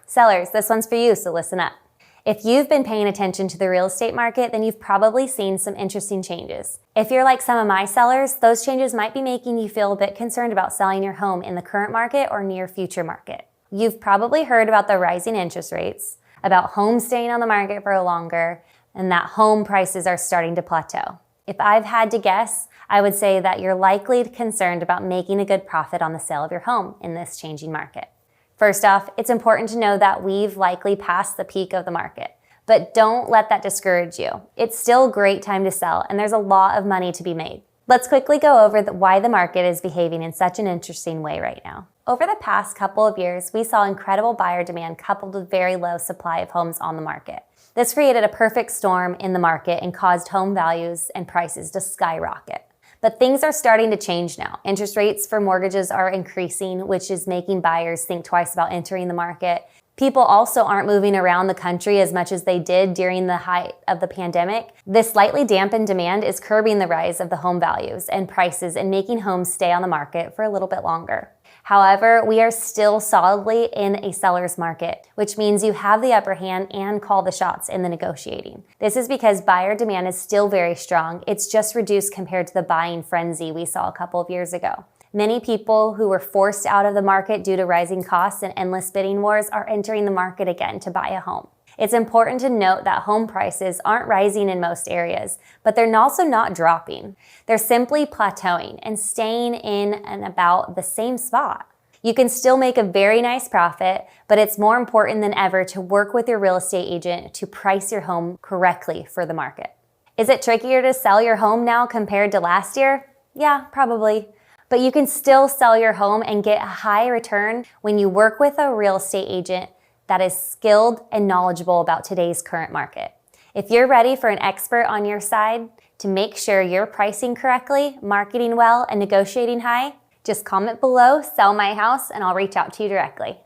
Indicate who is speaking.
Speaker 1: Sellers, this one's for you, so listen up. If you've been paying attention to the real estate market, then you've probably seen some interesting changes. If you're like some of my sellers, those changes might be making you feel a bit concerned about selling your home in the current market or near future market. You've probably heard about the rising interest rates, about homes staying on the market for longer, and that home prices are starting to plateau. If I've had to guess, I would say that you're likely concerned about making a good profit on the sale of your home in this changing market. First off, it's important to know that we've likely passed the peak of the market, but don't let that discourage you. It's still a great time to sell, and there's a lot of money to be made. Let's quickly go over why the market is behaving in such an interesting way right now. Over the past couple of years, we saw incredible buyer demand coupled with very low supply of homes on the market. This created a perfect storm in the market and caused home values and prices to skyrocket. But things are starting to change now. Interest rates for mortgages are increasing, which is making buyers think twice about entering the market. People also aren't moving around the country as much as they did during the height of the pandemic. This slightly dampened demand is curbing the rise of the home values and prices and making homes stay on the market for a little bit longer. However, we are still solidly in a seller's market, which means you have the upper hand and call the shots in the negotiating. This is because buyer demand is still very strong. It's just reduced compared to the buying frenzy we saw a couple of years ago. Many people who were forced out of the market due to rising costs and endless bidding wars are entering the market again to buy a home. It's important to note that home prices aren't rising in most areas, but they're also not dropping. They're simply plateauing and staying in and about the same spot. You can still make a very nice profit, but it's more important than ever to work with your real estate agent to price your home correctly for the market. Is it trickier to sell your home now compared to last year? Yeah, probably. But you can still sell your home and get a high return when you work with a real estate agent that is skilled and knowledgeable about today's current market. If you're ready for an expert on your side to make sure you're pricing correctly, marketing well, and negotiating high, just comment below, sell my house, and I'll reach out to you directly.